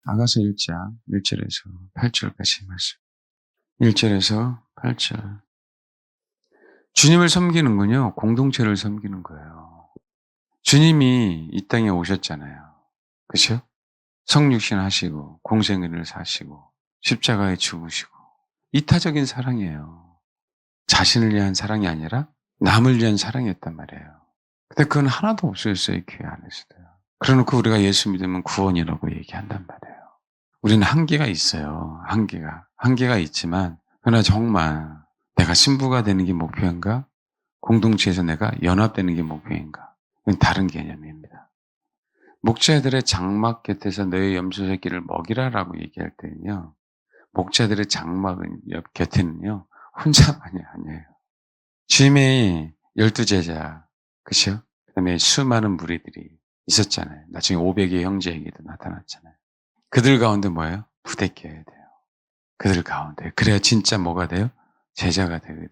아가서 1장 1절에서 8절까지 말씀. 1절에서 8절. 주님을 섬기는군요. 공동체를 섬기는 거예요. 주님이 이 땅에 오셨잖아요. 그렇죠? 성육신 하시고 공생애를 사시고 십자가에 죽으시고 이타적인 사랑이에요. 자신을 위한 사랑이 아니라 남을 위한 사랑이었단 말이에요. 근데 그건 하나도 없어졌어요. 교회 안에서도요. 그래놓고 우리가 예수 믿으면 구원이라고 얘기한단 말이에요. 우리는 한계가 있어요. 한계가 있지만 그러나 정말 내가 신부가 되는 게 목표인가? 공동체에서 내가 연합되는 게 목표인가? 그건 다른 개념입니다. 목자들의 장막 곁에서 너의 염소 새끼를 먹이라라고 얘기할 때는요. 목자들의 장막 곁에는요. 혼자만이 아니에요. 주님의 12제자, 그렇죠? 그다음에 수많은 무리들이 있었잖아요. 나중에 500의 형제에게도 나타났잖아요. 그들 가운데 뭐예요? 부대껴야 돼요. 그들 가운데. 그래야 진짜 뭐가 돼요? 제자가 되거든요.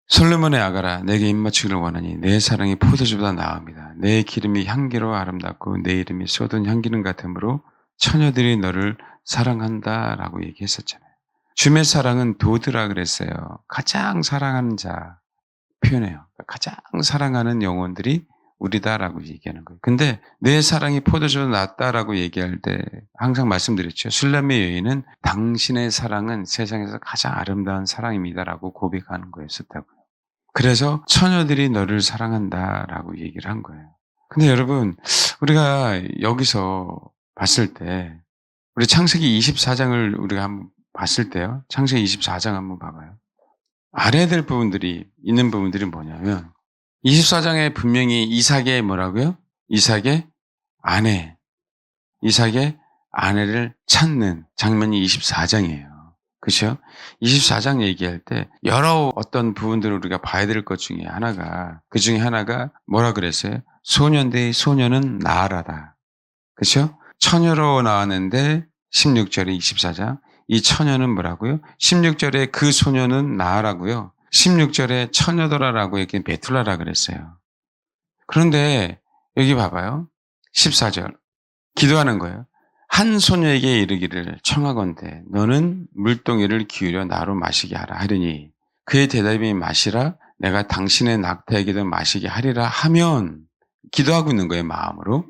솔로몬의 아가라, 내게 입맞추기를 원하니 내 사랑이 포도주보다 나읍니다. 내 기름이 향기로 아름답고 내 이름이 쏟은 향기는 같으므로 처녀들이 너를 사랑한다라고 얘기했었잖아요. 주님의 사랑은 도드라 그랬어요. 가장 사랑하는 자 표현해요. 가장 사랑하는 영혼들이 우리다라고 얘기하는 거예요. 근데 내 사랑이 포도주보다 낫다라고 얘기할 때 항상 말씀드렸죠. 술람의 여인은 당신의 사랑은 세상에서 가장 아름다운 사랑입니다라고 고백하는 거였었다고요. 그래서 처녀들이 너를 사랑한다라고 얘기를 한 거예요. 근데 여러분, 우리가 여기서 봤을 때 우리 창세기 24장을 우리가 한번 봤을 때요. 창세기 24장 한번 봐봐요. 알아야 될 부분들이 있는 부분들이 뭐냐면 24장에 분명히 이삭의 뭐라고요? 이삭의 아내를 찾는 장면이 24장이에요. 그렇죠? 24장 얘기할 때 여러 어떤 부분들을 우리가 봐야 될 것 중에 하나가 그 중에 하나가 뭐라 그랬어요? 소년대의 소년은 나아라다. 그렇죠? 처녀로 나왔는데 16절에 24장 이 처녀는 뭐라고요? 16절에 그 소녀는 나아라고요. 16절에 처녀더라라고 이렇게 베툴라라 그랬어요. 그런데 여기 봐봐요. 14절 기도하는 거예요. 한 소녀에게 이르기를 청하건대 너는 물동이를 기울여 나로 마시게 하라 하리니 그의 대답이 마시라 내가 당신의 낙타에게도 마시게 하리라 하면 기도하고 있는 거예요. 마음으로.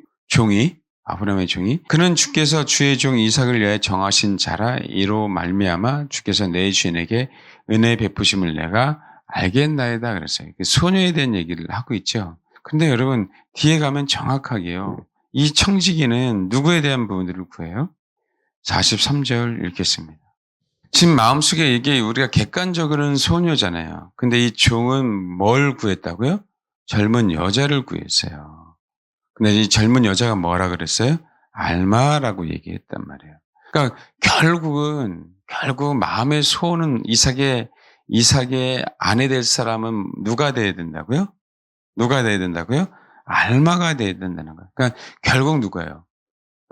아브라함의 종이 그는 주께서 주의 종 이삭을 위하여 정하신 자라 이로 말미암아 주께서 내 주인에게 은혜 베푸심을 내가 알겠나이다 그랬어요. 소녀에 대한 얘기를 하고 있죠. 근데 여러분 뒤에 가면 정확하게요. 이 청지기는 누구에 대한 부분들을 구해요? 43절 읽겠습니다. 지금 마음속에 이게 우리가 객관적으로는 소녀잖아요. 근데 이 종은 뭘 구했다고요? 젊은 여자를 구했어요. 근데 이 젊은 여자가 뭐라 그랬어요? 알마라고 얘기했단 말이에요. 그러니까 결국 마음의 소원은 이삭의 아내 될 사람은 누가 돼야 된다고요? 알마가 돼야 된다는 거예요. 그러니까 결국 누가요?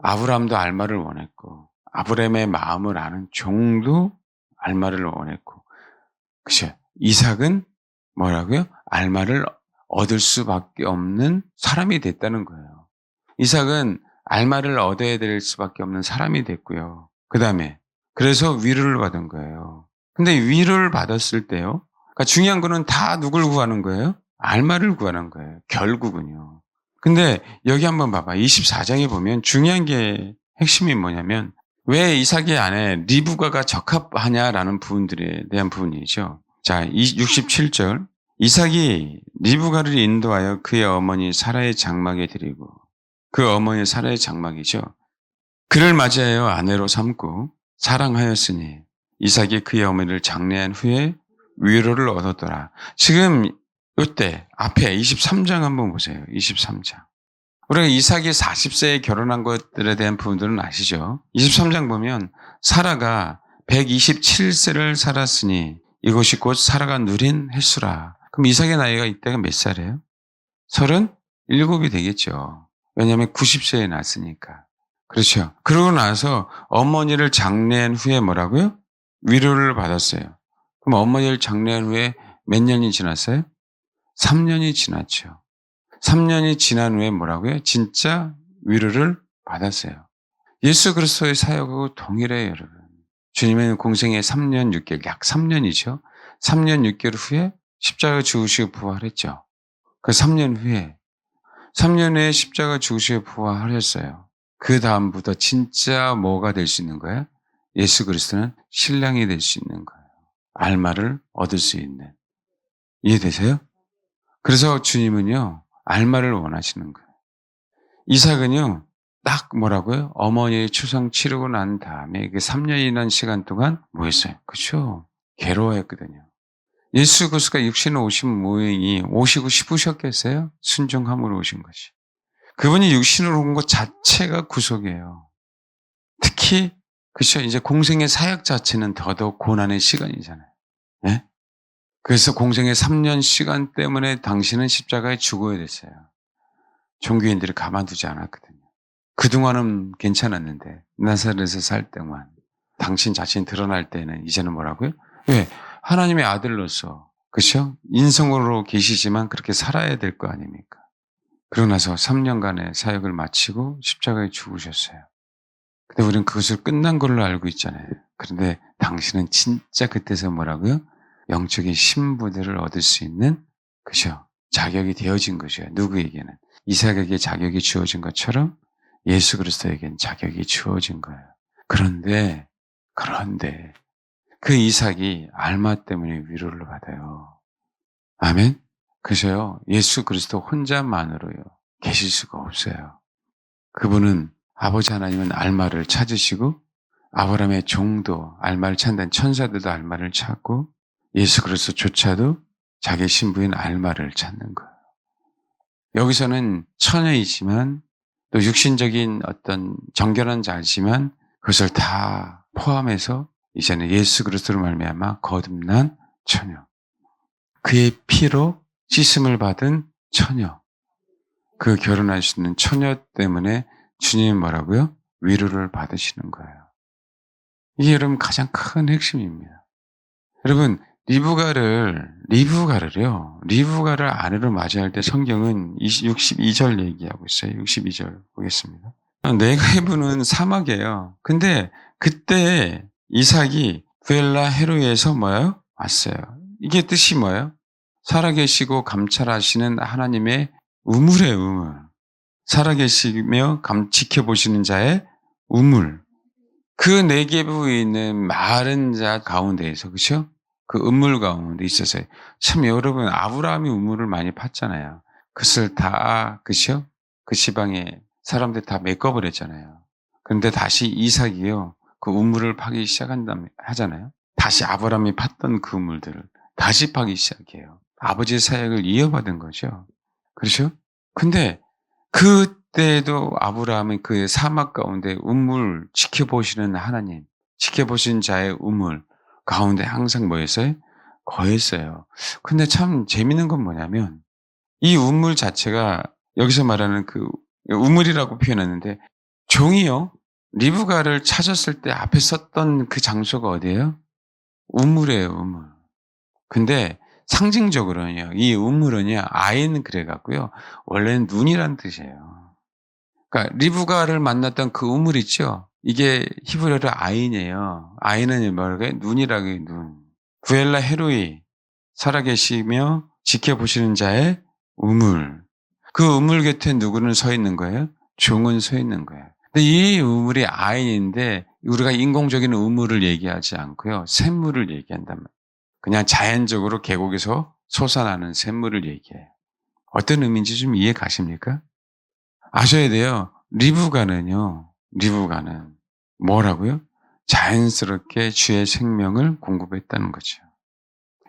아브라함도 알마를 원했고 아브라함의 마음을 아는 종도 알마를 원했고 그죠? 이삭은 뭐라고요? 알마를 얻을 수밖에 없는 사람이 됐다는 거예요. 이삭은 알마를 얻어야 될 수밖에 없는 사람이 됐고요. 그 다음에 그래서 위로를 받은 거예요. 근데 위로를 받았을 때요. 그러니까 중요한 거는 다 누굴 구하는 거예요? 알마를 구하는 거예요. 결국은요. 근데 여기 한번 봐봐. 24장에 보면 중요한 게 핵심이 뭐냐면 왜 이삭의 아내 리브가가 적합하냐라는 부분들에 대한 부분이죠. 자, 67절. 이삭이 리브가를 인도하여 그의 어머니 사라의 장막에 드리고 그 어머니 사라의 장막이죠. 그를 맞이하여 아내로 삼고 사랑하였으니 이삭이 그의 어머니를 장례한 후에 위로를 얻었더라. 지금 이때 앞에 23장 한번 보세요. 23장. 우리가 이삭이 40세에 결혼한 것들에 대한 부분들은 아시죠? 23장 보면 사라가 127세를 살았으니 이것이 곧 사라가 누린 횟수라. 그럼 이삭의 나이가 이때가 몇 살이에요? 37이 되겠죠. 왜냐하면 90세에 났으니까. 그렇죠. 그러고 나서 어머니를 장례한 후에 뭐라고요? 위로를 받았어요. 그럼 어머니를 장례한 후에 몇 년이 지났어요? 3년이 지났죠. 3년이 지난 후에 뭐라고요? 진짜 위로를 받았어요. 예수 그리스도의 사역하고 동일해요, 여러분. 주님은 공생애 3년 6개월, 약 3년이죠. 3년 6개월 후에 십자가 죽으시고 부활했죠. 그 3년 후에, 3년 후에 십자가 죽으시고 부활하셨어요. 그 다음부터 진짜 뭐가 될 수 있는 거예요? 예수 그리스도는 신랑이 될 수 있는 거예요. 알마를 얻을 수 있는. 이해되세요? 그래서 주님은요, 알마를 원하시는 거예요. 이삭은요, 딱 뭐라고요? 어머니의 추상 치르고 난 다음에 그 3년이라는 시간 동안 뭐 했어요? 그쵸? 괴로워했거든요. 예수 그리스도가 육신에 오신 모형이 오시고 싶으셨겠어요? 순종함으로 오신 것이. 그분이 육신으로 온 것 자체가 구속이에요. 특히, 그쵸? 이제 공생의 사역 자체는 더더욱 고난의 시간이잖아요. 예? 그래서 공생의 3년 시간 때문에 당신은 십자가에 죽어야 됐어요. 종교인들이 가만두지 않았거든요. 그동안은 괜찮았는데 나사렛에서 살 때만 당신 자신이 드러날 때는 이제는 뭐라고요? 왜? 하나님의 아들로서 그렇죠? 인성으로 계시지만 그렇게 살아야 될 거 아닙니까? 그러고 나서 3년간의 사역을 마치고 십자가에 죽으셨어요. 근데 우리는 그것을 끝난 걸로 알고 있잖아요. 그런데 당신은 진짜 그때서 뭐라고요? 영적인 신부들을 얻을 수 있는 그죠? 자격이 되어진 것이에요. 누구에게는? 이삭에게 자격이 주어진 것처럼 예수 그리스도에게는 자격이 주어진 거예요. 그런데 그 이삭이 알마 때문에 위로를 받아요. 아멘? 그래서요, 예수 그리스도 혼자만으로요, 계실 수가 없어요. 그분은 아버지 하나님은 알마를 찾으시고 아브라함의 종도 알마를 찾는 천사들도 알마를 찾고 예수 그리스도조차도 자기 신부인 알마를 찾는 거예요. 여기서는 처녀이지만 또 육신적인 어떤 정결한 자지만 그것을 다 포함해서 이제는 예수 그리스도로 말미암아 거듭난 처녀. 그의 피로 씻음을 받은 처녀. 그 결혼할 수 있는 처녀 때문에 주님이 뭐라고요? 위로를 받으시는 거예요. 이게 여러분 가장 큰 핵심입니다. 여러분 리브가를 아내로 맞이할 때 성경은 62절 얘기하고 있어요. 62절 보겠습니다. 네게부는 사막이에요. 근데 그때 이삭이 부엘라 헤로에서 뭐예요? 왔어요. 이게 뜻이 뭐예요? 살아계시고 감찰하시는 하나님의 우물이에요, 우물. 살아계시며 지켜보시는 자의 우물. 그 네게부에 있는 마른 자 가운데에서, 그죠? 그 우물 가운데 있어서요. 참 여러분, 아브라함이 우물을 많이 팠잖아요. 그것을 다, 그죠? 그 지방에 사람들 다 메꿔버렸잖아요. 그런데 다시 이삭이요. 그 우물을 파기 시작한다면, 하잖아요. 다시 아브라함이 팠던 그 우물들을 다시 파기 시작해요. 아버지의 사역을 이어받은 거죠. 그렇죠? 근데 그때도 아브라함은 그 사막 가운데 우물 지켜보시는 하나님, 지켜보신 자의 우물 가운데 항상 뭐였어요? 거했어요. 근데 참 재밌는 건 뭐냐면 이 우물 자체가 여기서 말하는 그 우물이라고 표현했는데 종이요. 리브가를 찾았을 때 앞에 썼던 그 장소가 어디예요? 우물이에요, 우물. 근데 상징적으로는요, 이 우물은요, 아이는 그래 갖고요, 원래는 눈이란 뜻이에요. 그러니까 리브가를 만났던 그 우물 있죠? 이게 히브리어로 아인이에요. 아인은 뭐라고 해요? 눈이라고 해요, 눈. 구엘라 헤로이, 살아계시며 지켜보시는 자의 우물. 그 우물 곁에 누구는 서 있는 거예요? 종은 서 있는 거예요. 근데 이 우물이 아인인데 우리가 인공적인 우물을 얘기하지 않고요. 샘물을 얘기한단 말이에요. 그냥 자연적으로 계곡에서 솟아나는 샘물을 얘기해요. 어떤 의미인지 좀 이해 가십니까? 아셔야 돼요. 리브가는 뭐라고요? 자연스럽게 주의 생명을 공급했다는 거죠.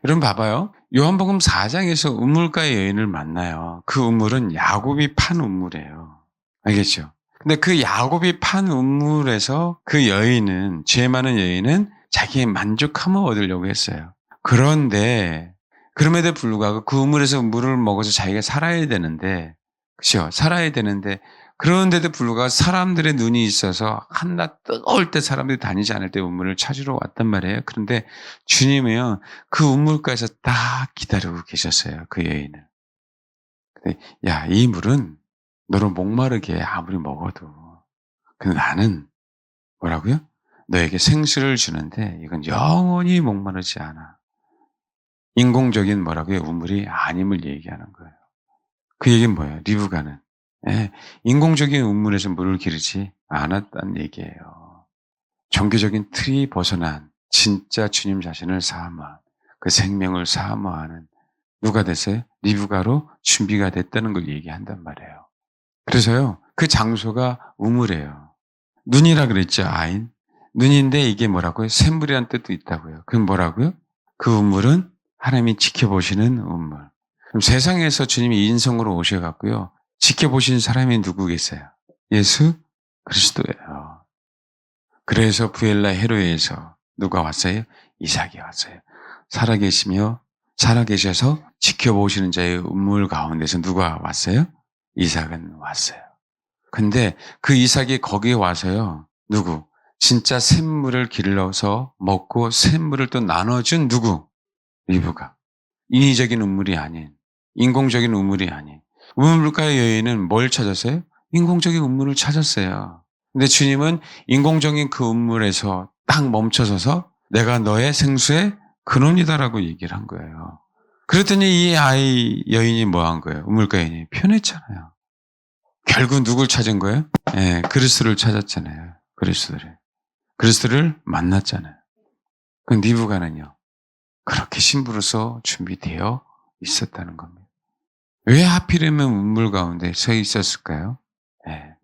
여러분 봐봐요. 요한복음 4장에서 우물가의 여인을 만나요. 그 우물은 야곱이 판 우물이에요. 알겠죠? 근데 그 야곱이 판 우물에서 그 여인은, 죄 많은 여인은 자기의 만족함을 얻으려고 했어요. 그런데 그럼에도 불구하고 그 우물에서 물을 먹어서 자기가 살아야 되는데, 그렇죠? 살아야 되는데 그런데도 불구하고 사람들의 눈이 있어서 한낮 뜨거울 때 사람들이 다니지 않을 때 우물을 찾으러 왔단 말이에요. 그런데 주님이요 그 우물가에서 딱 기다리고 계셨어요. 그 여인을. 근데 야, 이 물은 너를 목마르게 해, 아무리 먹어도. 근데 나는 뭐라고요? 너에게 생수를 주는데 이건 영원히 목마르지 않아. 인공적인 뭐라고요? 우물이 아님을 얘기하는 거예요. 그 얘기는 뭐예요? 리브가는. 예, 인공적인 우물에서 물을 기르지 않았다는 얘기예요. 종교적인 틀이 벗어난 진짜 주님 자신을 사모한 그 생명을 사모하는 누가 됐어요? 리브가로 준비가 됐다는 걸 얘기한단 말이에요. 그래서요, 그 장소가 우물이에요. 눈이라 그랬죠, 아인. 눈인데 이게 뭐라고요? 샘물이라는 뜻도 있다고요. 그럼 뭐라고요? 그 우물은 하나님이 지켜보시는 우물. 그럼 세상에서 주님이 인성으로 오셔갖고요, 지켜보신 사람이 누구겠어요? 예수 그리스도예요. 그래서 부엘라 헤로에서 누가 왔어요? 이삭이 왔어요. 살아계셔서 지켜보시는 자의 우물 가운데서 누가 왔어요? 이삭은 왔어요. 근데 그 이삭이 거기에 와서요. 누구? 진짜 샘물을 길러서 먹고 샘물을 또 나눠준 누구? 리브가. 인위적인 우물이 아닌, 인공적인 우물이 아닌. 우물가의 여인은 뭘 찾았어요? 인공적인 우물을 찾았어요. 근데 주님은 인공적인 그 우물에서 딱 멈춰서서 내가 너의 생수의 근원이다라고 얘기를 한 거예요. 그랬더니 이 아이 여인이 뭐 한 거예요? 우물가 여인이 편했잖아요. 결국 누굴 찾은 거예요? 예, 그리스도를 찾았잖아요. 그리스도를 만났잖아요. 그 니브가는요, 그렇게 신부로서 준비되어 있었다는 겁니다. 왜 하필이면 우물 가운데 서 있었을까요? 예,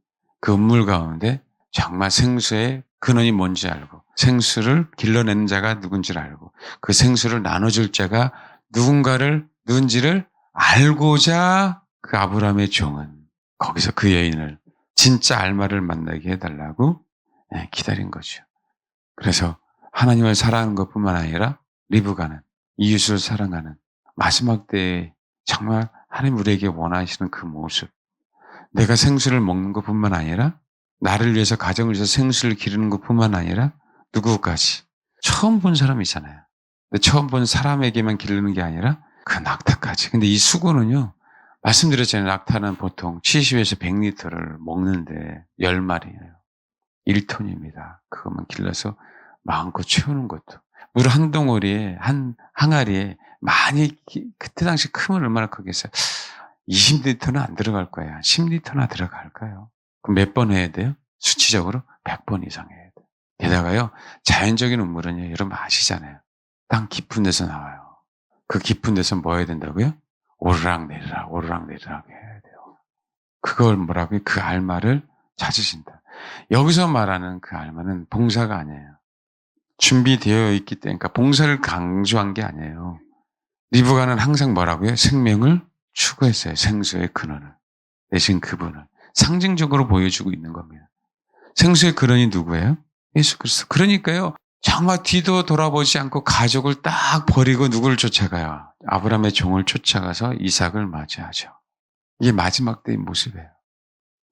그 우물 가운데 정말 생수의 근원이 뭔지 알고, 생수를 길러내는 자가 누군지를 알고, 그 생수를 나눠줄 자가 누군지를 알고자 그 아브라함의 종은 거기서 그 여인을 진짜 알마를 만나게 해달라고 기다린 거죠. 그래서 하나님을 사랑하는 것뿐만 아니라 리브가는 이웃을 사랑하는 마지막 때에 정말 하나님 우리에게 원하시는 그 모습. 내가 생수를 먹는 것뿐만 아니라 나를 위해서 가정을 위해서 생수를 기르는 것뿐만 아니라 누구까지 처음 본 사람이잖아요. 근데 처음 본 사람에게만 기르는 게 아니라 그 낙타까지. 근데 이 수고는요. 말씀드렸잖아요. 낙타는 보통 70에서 100리터를 먹는데 10마리예요. 1톤입니다. 그것만 길러서 마음껏 채우는 것도. 물 한 덩어리에, 한 항아리에 많이, 그때 당시 크면 얼마나 크겠어요? 20리터는 안 들어갈 거예요. 10리터나 들어갈까요? 그럼 몇 번 해야 돼요? 수치적으로 100번 이상 해야 돼요. 게다가요, 자연적인 우물은요, 여러분 아시잖아요. 땅 깊은 데서 나와요. 그 깊은 데서 뭐 해야 된다고요? 오르락 내리락 해야 돼요. 그걸 뭐라고요? 그 알마를 찾으신다. 여기서 말하는 그 알마는 봉사가 아니에요. 준비되어 있기 때문에, 그러니까 봉사를 강조한 게 아니에요. 리브가는 항상 뭐라고요? 생명을 추구했어요. 생수의 근원을. 대신 그분을. 상징적으로 보여주고 있는 겁니다. 생수의 근원이 누구예요? 예수 그리스도. 그러니까요. 정말 뒤도 돌아보지 않고 가족을 딱 버리고 누구를 쫓아가요? 아브라함의 종을 쫓아가서 이삭을 맞이하죠. 이게 마지막 때의 모습이에요.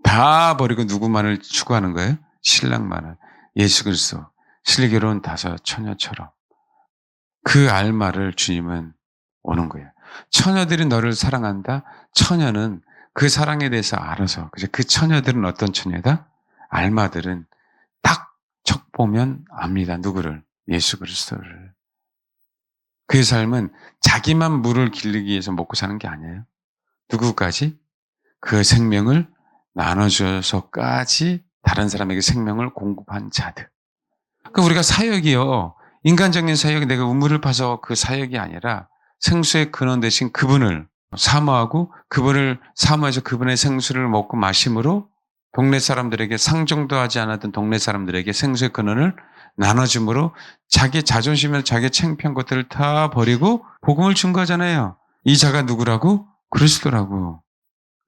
다 버리고 누구만을 추구하는 거예요? 신랑만을. 예수 그리스도. 실결혼 5 처녀처럼. 그 알마를 주님은 오는 거예요. 처녀들이 너를 사랑한다? 처녀는 그 사랑에 대해서 알아서. 그 처녀들은 어떤 처녀다? 알마들은 딱 척 보면 압니다. 누구를? 예수 그리스도를. 그의 삶은 자기만 물을 길르기 위해서 먹고 사는 게 아니에요. 누구까지? 그 생명을 나눠줘서까지 다른 사람에게 생명을 공급한 자들. 그러니까 우리가 사역이요. 인간적인 사역이 내가 우물을 파서 그 사역이 아니라 생수의 근원 대신 그분을 사모하고 그분을 사모해서 그분의 생수를 먹고 마심으로 동네 사람들에게 상종도 하지 않았던 동네 사람들에게 생수의 근원을 나눠줌으로 자기 자존심이나 자기 창피한 것들을 다 버리고 복음을 준 거잖아요. 이 자가 누구라고? 그리스도라고.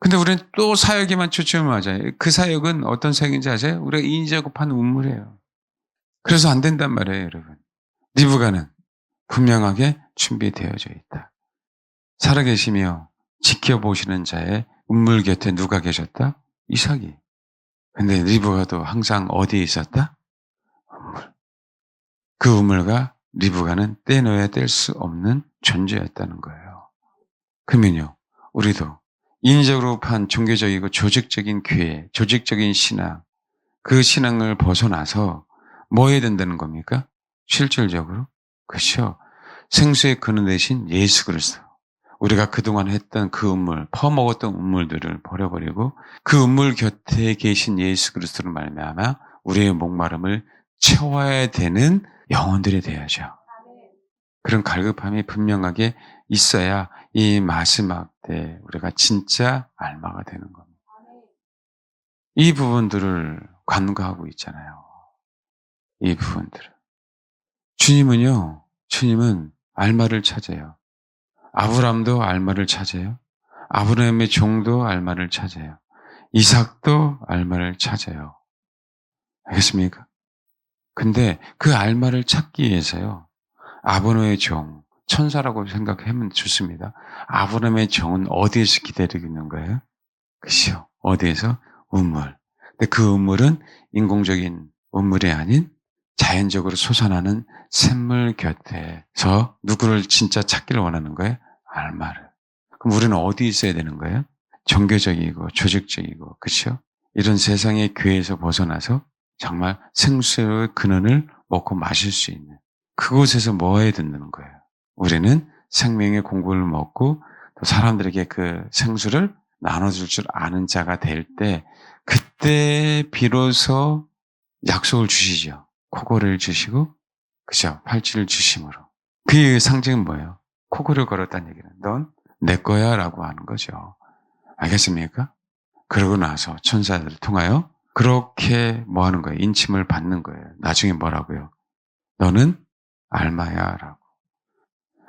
근데 우리는 또 사역에만 초점을 맞아요. 그 사역은 어떤 사역인지 아세요? 우리가 인지작업한 우물이에요. 그래서 안 된단 말이에요, 여러분. 리브가는 분명하게 준비되어져 있다. 살아계시며 지켜보시는 자의 우물 곁에 누가 계셨다? 이삭이. 근데 리브가도 항상 어디에 있었다? 우물. 그 우물과 리브가는 떼놓아야 뗄 수 없는 존재였다는 거예요. 그러면요, 우리도 인적으로 판 종교적이고 조직적인 교회, 조직적인 신앙, 그 신앙을 벗어나서 뭐 해야 된다는 겁니까? 실질적으로. 그렇죠. 생수의 근원 대신 예수 그리스도. 우리가 그동안 했던 그 음물, 퍼먹었던 음물들을 버려버리고 그 음물 곁에 계신 예수 그리스도를 말미암아 우리의 목마름을 채워야 되는 영혼들이 되어야죠. 그런 갈급함이 분명하게 있어야 이 마지막 때 우리가 진짜 알마가 되는 겁니다. 이 부분들을 간과하고 있잖아요. 이 부분들을. 주님은 알마를 찾아요. 아브람도 알마를 찾아요. 아브라함의 종도 알마를 찾아요. 이삭도 알마를 찾아요. 알겠습니까? 근데 그 알마를 찾기 위해서요. 아브라함의 종, 천사라고 생각하면 좋습니다. 아브라함의 종은 어디에서 기다리고 있는 거예요? 그죠? 어디에서? 우물. 근데 그 우물은 인공적인 우물이 아닌 자연적으로 솟아나는 샘물 곁에서 누구를 진짜 찾기를 원하는 거예요? 알마를. 그럼 우리는 어디 있어야 되는 거예요? 종교적이고 조직적이고 그렇죠? 이런 세상의 교회에서 벗어나서 정말 생수의 근원을 먹고 마실 수 있는 그곳에서 뭐 해야 된다는 거예요? 우리는 생명의 공급을 먹고 또 사람들에게 그 생수를 나눠줄 줄 아는 자가 될 때 그때 비로소 약속을 주시죠. 코골이를 주시고 그죠? 팔찌를 주심으로. 그 상징은 뭐예요? 코골이를 걸었다는 얘기는 넌 내 거야 라고 하는 거죠. 알겠습니까? 그러고 나서 천사들을 통하여 그렇게 뭐 하는 거예요? 인침을 받는 거예요. 나중에 뭐라고요? 너는 알마야 라고.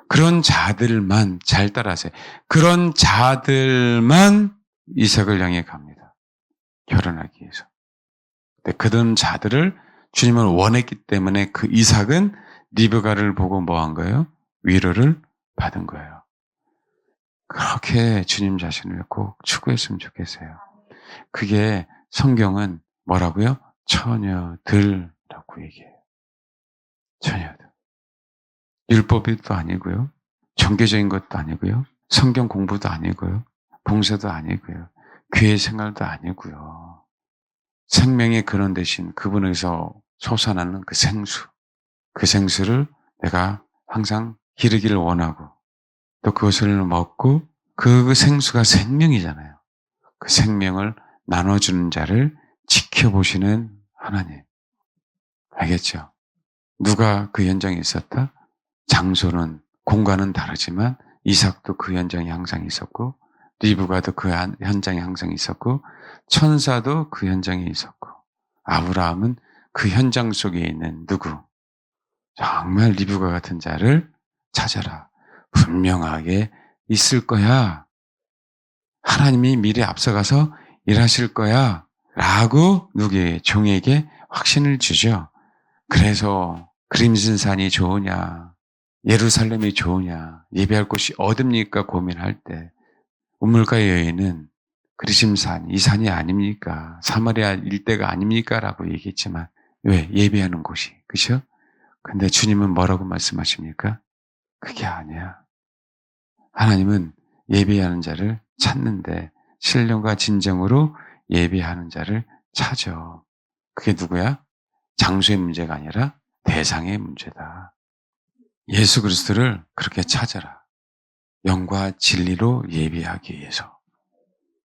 그런 자들만 잘 따라하세요. 그런 자들만 이삭을 향해 갑니다. 결혼하기 위해서. 근데 그런 자들을 주님을 원했기 때문에 그 이삭은 리브가를 보고 뭐 한 거예요? 위로를 받은 거예요. 그렇게 주님 자신을 꼭 추구했으면 좋겠어요. 그게 성경은 뭐라고요? 처녀들이라고 얘기해요. 처녀들. 율법도 아니고요. 종교적인 것도 아니고요. 성경 공부도 아니고요. 봉사도 아니고요. 교회 생활도 아니고요. 생명의 근원 대신 그분에서 솟아나는 그 생수. 그 생수를 내가 항상 기르기를 원하고 또 그것을 먹고 그 생수가 생명이잖아요. 그 생명을 나눠주는 자를 지켜보시는 하나님. 알겠죠? 누가 그 현장에 있었다? 장소는, 공간은 다르지만 이삭도 그 현장에 항상 있었고 리브가도 그 현장에 항상 있었고 천사도 그 현장에 있었고 아브라함은 그 현장 속에 있는 누구? 정말 리브가 같은 자를 찾아라. 분명하게 있을 거야. 하나님이 미리 앞서가서 일하실 거야. 라고 누구에게? 종에게 확신을 주죠. 그래서 그림진 산이 좋으냐, 예루살렘이 좋으냐, 예배할 곳이 어딥니까 고민할 때 우물가의 여인은 그리심산, 이 산이 아닙니까? 사마리아 일대가 아닙니까? 라고 얘기했지만 왜? 예배하는 곳이. 그죠? 근데 주님은 뭐라고 말씀하십니까? 그게 아니야. 하나님은 예배하는 자를 찾는데 신령과 진정으로 예배하는 자를 찾아. 그게 누구야? 장소의 문제가 아니라 대상의 문제다. 예수 그리스도를 그렇게 찾아라. 영과 진리로 예배하기 위해서.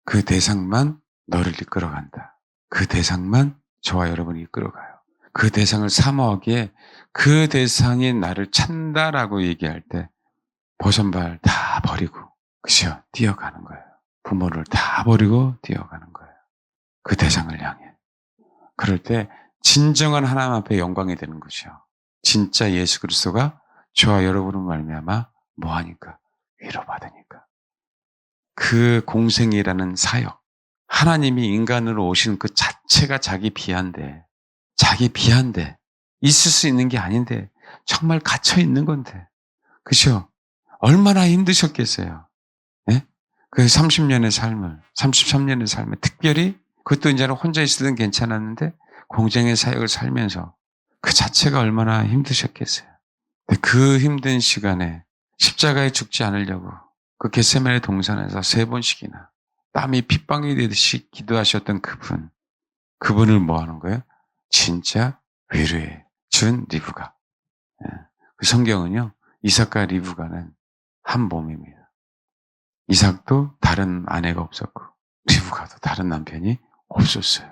그 대상만 너를 이끌어간다. 그 대상만 저와 여러분이 이끌어가요. 그 대상을 사모하기에 그 대상이 나를 찾는다라고 얘기할 때 버선발 다 버리고 그죠? 뛰어가는 거예요. 부모를 다 버리고 뛰어가는 거예요. 그 대상을 향해. 그럴 때 진정한 하나님 앞에 영광이 되는 것이요. 진짜 예수 그리스도가 저와 여러분을 말미암아 뭐하니까? 위로받으니까. 그 공생이라는 사역. 하나님이 인간으로 오신 그 자체가 자기 비한데 있을 수 있는 게 아닌데 정말 갇혀 있는 건데 그죠? 얼마나 힘드셨겠어요. 예? 그 30년의 삶을 33년의 삶을 특별히 그것도 이제는 혼자 있을 땐 괜찮았는데 공생의 사역을 살면서 그 자체가 얼마나 힘드셨겠어요. 근데 그 힘든 시간에 십자가에 죽지 않으려고 그 겟세마네 동산에서 3번씩이나 땀이 핏방울이 되듯이 기도하셨던 그분. 그분을 뭐 하는 거예요? 진짜 위로해 준 리브가. 예. 그 성경은요, 이삭과 리브가는 한 몸입니다. 이삭도 다른 아내가 없었고, 리브가도 다른 남편이 없었어요.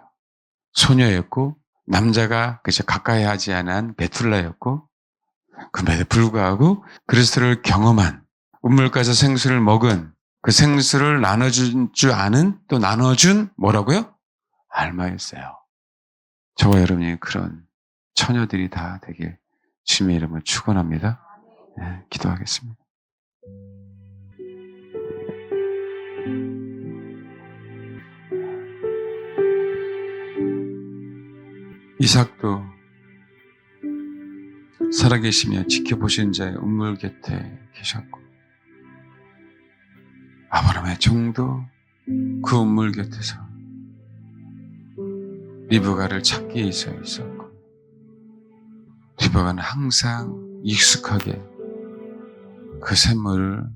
소녀였고, 남자가 그저 가까이 하지 않은 베툴라였고, 그럼에도 불구하고 그리스도를 경험한, 우물가에서 생수를 먹은, 그 생수를 나눠준 줄 아는, 또 나눠준 뭐라고요? 알마였어요. 저와 여러분이 그런 처녀들이 다 되길 주님의 이름을 축원합니다. 네, 기도하겠습니다. 이삭도 살아계시며 지켜보신 자의 우물 곁에 계셨고, 아브라함의 종도 그 우물 곁에서 리브가를 찾기 위해서 있었고, 리브가는 항상 익숙하게 그 샘물을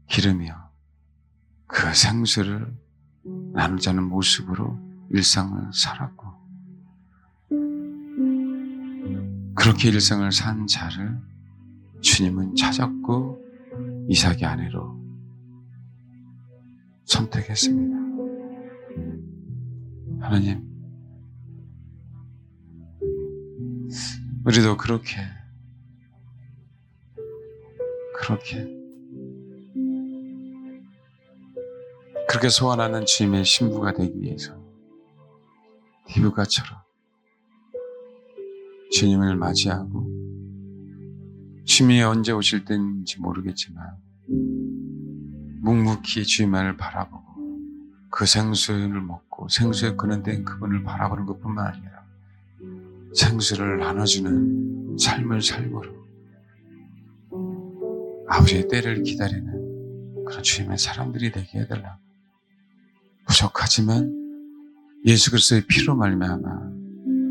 기르며 그 생수를 나누자는 모습으로 일상을 살았고, 그렇게 일상을 산 자를 주님은 찾았고 이삭의 아내로 선택했습니다. 하나님, 우리도 그렇게 소원하는 주님의 신부가 되기 위해서 리브가처럼 주님을 맞이하고, 주님이 언제 오실 때인지 모르겠지만 묵묵히 주님만을 바라보고 그 생수를 먹고 생수에 근원된 그분을 바라보는 것뿐만 아니라 생수를 나눠주는 삶을 삶으로 아버지의 때를 기다리는 그런 주님의 사람들이 되게 해달라. 부족하지만 예수 그리스도의 피로 말미암아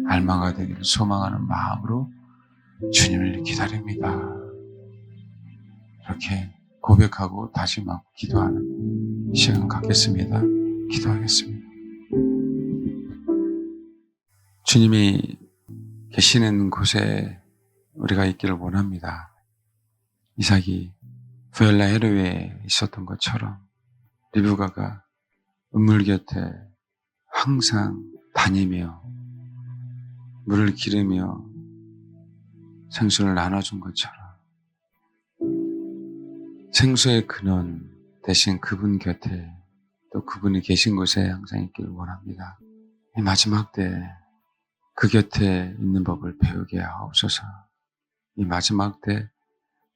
알마가 되기를 소망하는 마음으로 주님을 기다립니다. 이렇게 고백하고 다짐하고 기도하는 시간 갖겠습니다. 기도하겠습니다. 주님이 계시는 곳에 우리가 있기를 원합니다. 이삭이 부엘라 헤르웨에 있었던 것처럼 리브가가 우물 곁에 항상 다니며 물을 기르며 생수를 나눠준 것처럼 생수의 근원 대신 그분 곁에, 또 그분이 계신 곳에 항상 있기를 원합니다. 이 마지막 때 그 곁에 있는 법을 배우게 하옵소서. 이 마지막 때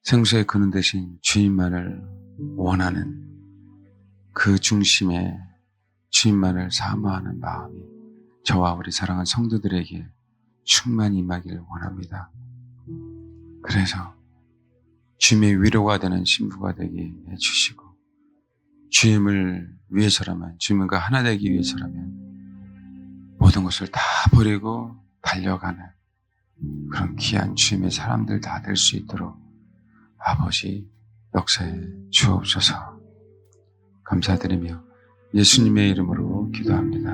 생수의 근원 대신 주님만을 원하는 그 중심에 주님만을 사모하는 마음이 저와 우리 사랑하는 성도들에게 충만히 임하기를 원합니다. 그래서 주님의 위로가 되는 신부가 되게 해주시고, 주님을 위해서라면, 주님과 하나 되기 위해서라면 모든 것을 다 버리고 달려가는 그런 귀한 주님의 사람들 다 될 수 있도록 아버지 역사해 주옵소서. 감사드리며 예수님의 이름으로 기도합니다.